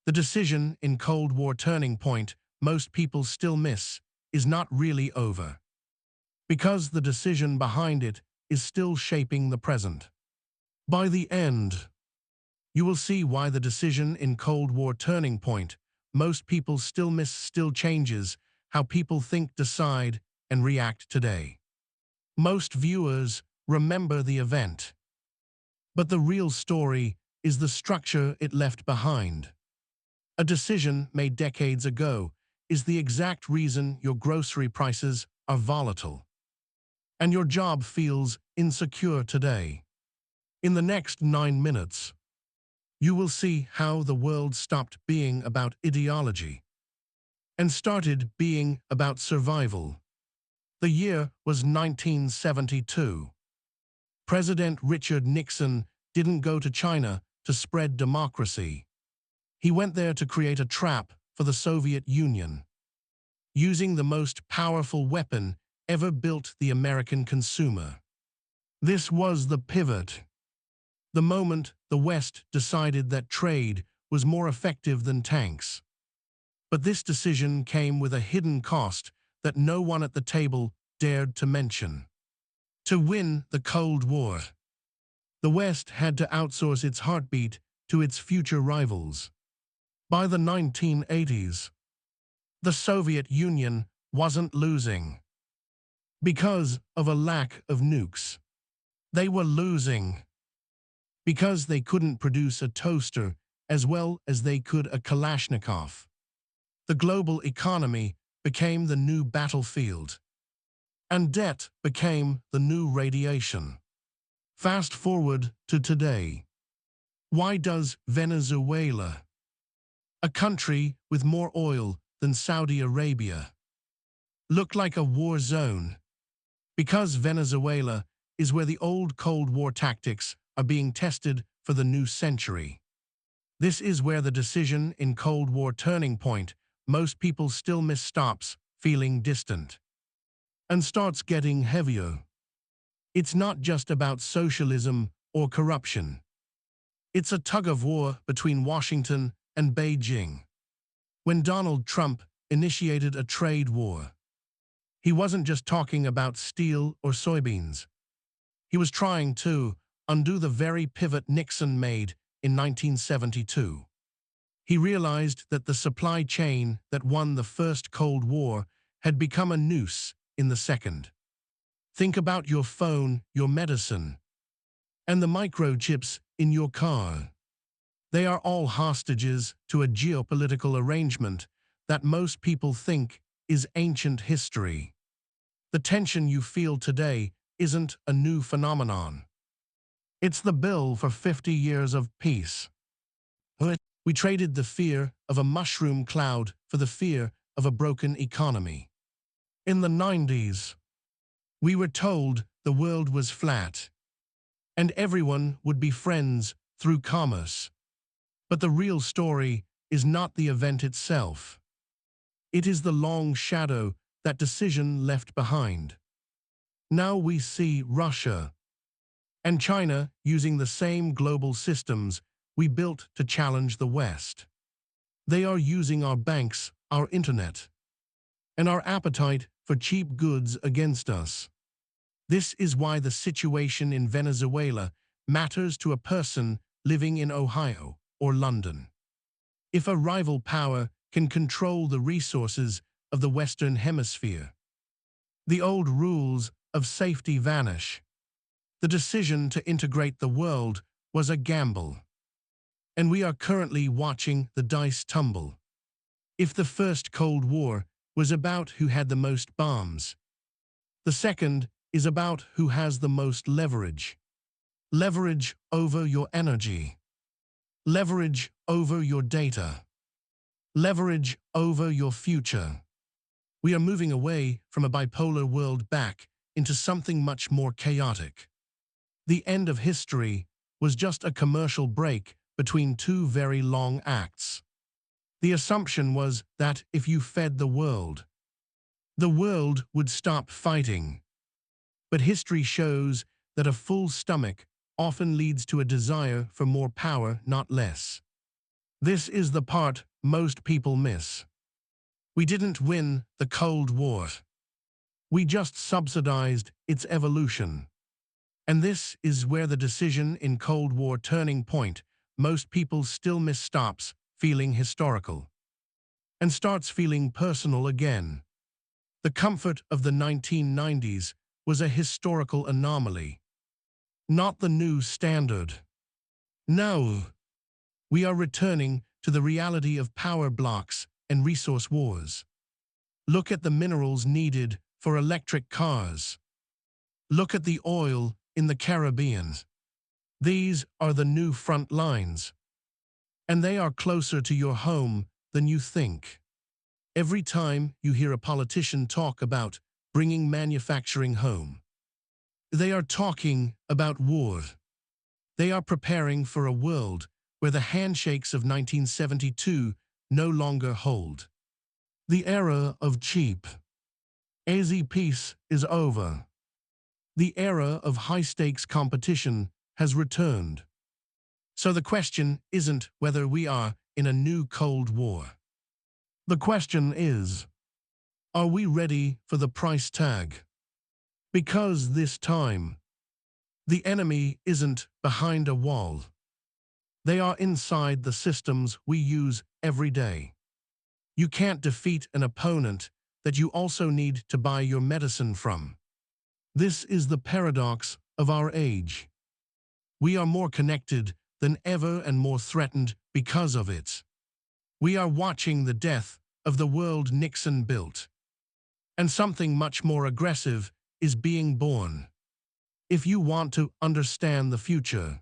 The decision in Cold War turning point most people still miss is not really over, because the decision behind it is still shaping the present. By the end, you will see why the decision in Cold War turning point most people still miss still changes how people think, decide, and react today. Most viewers remember the event, but the real story is the structure it left behind. A decision made decades ago is the exact reason your grocery prices are volatile, and your job feels insecure today. In the next 9 minutes, you will see how the world stopped being about ideology and started being about survival. The year was 1972. President Richard Nixon didn't go to China to spread democracy. He went there to create a trap for the Soviet Union, using the most powerful weapon ever built, the American consumer. This was the pivot, the moment the West decided that trade was more effective than tanks. But this decision came with a hidden cost that no one at the table dared to mention. To win the Cold War, the West had to outsource its heartbeat to its future rivals. By the 1980s, the Soviet Union wasn't losing because of a lack of nukes. They were losing because they couldn't produce a toaster as well as they could a Kalashnikov. The global economy became the new battlefield, and debt became the new radiation. Fast forward to today. Why does Venezuela, a country with more oil than Saudi Arabia, look like a war zone? Because Venezuela is where the old Cold War tactics are being tested for the new century. This is where the decision in Cold War turning point most people still miss stops feeling distant and starts getting heavier. It's not just about socialism or corruption. It's a tug-of-war between Washington and Beijing. When Donald Trump initiated a trade war, he wasn't just talking about steel or soybeans. He was trying to undo the very pivot Nixon made in 1972. He realized that the supply chain that won the first Cold War had become a noose in the second. Think about your phone, your medicine, and the microchips in your car. They are all hostages to a geopolitical arrangement that most people think is ancient history. The tension you feel today isn't a new phenomenon. It's the bill for 50 years of peace. We traded the fear of a mushroom cloud for the fear of a broken economy. In the 90s, we were told the world was flat, and everyone would be friends through commerce. But the real story is not the event itself. It is the long shadow that decision left behind. Now we see Russia and China using the same global systems we built to challenge the West. They are using our banks, our internet, and our appetite for cheap goods against us. This is why the situation in Venezuela matters to a person living in Ohio or London. If a rival power can control the resources of the Western Hemisphere, the old rules of safety vanish. The decision to integrate the world was a gamble, and we are currently watching the dice tumble. If the first Cold War was about who had the most bombs, the second is about who has the most leverage. Leverage over your energy. Leverage over your data. Leverage over your future. We are moving away from a bipolar world back into something much more chaotic. The end of history was just a commercial break between two very long acts. The assumption was that if you fed the world would stop fighting. But history shows that a full stomach often leads to a desire for more power, not less. This is the part most people miss. We didn't win the Cold War. We just subsidized its evolution. And this is where the decision in Cold War turning point most people still miss stops feeling historical and starts feeling personal again. The comfort of the 1990s was a historical anomaly, not the new standard. Now, we are returning to the reality of power blocks and resource wars. Look at the minerals needed for electric cars. Look at the oil in the Caribbean. These are the new front lines, and they are closer to your home than you think. Every time you hear a politician talk about bringing manufacturing home, they are talking about war. They are preparing for a world where the handshakes of 1972 no longer hold. The era of cheap, easy peace is over. The era of high-stakes competition has returned. So the question isn't whether we are in a new Cold War. The question is, are we ready for the price tag? Because this time, the enemy isn't behind a wall. They are inside the systems we use every day. You can't defeat an opponent that you also need to buy your medicine from. This is the paradox of our age. We are more connected than ever and more threatened because of it. We are watching the death of the world Nixon built. And something much more aggressive is being born. If you want to understand the future,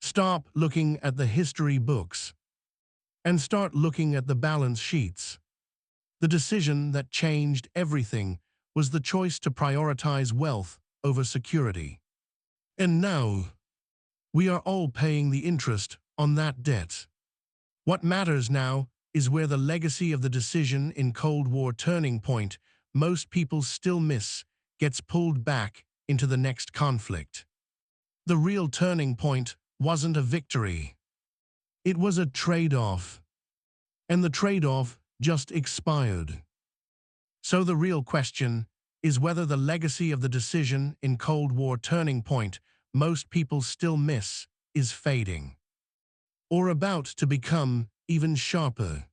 stop looking at the history books and start looking at the balance sheets. The decision that changed everything was the choice to prioritize wealth over security. And now, we are all paying the interest on that debt. What matters now is where the legacy of the decision in Cold War turning point most people still miss gets pulled back into the next conflict. The real turning point wasn't a victory. It was a trade-off. And the trade-off just expired. So the real question is whether the legacy of the decision in Cold War turning point most people still miss is fading, or about to become even sharper.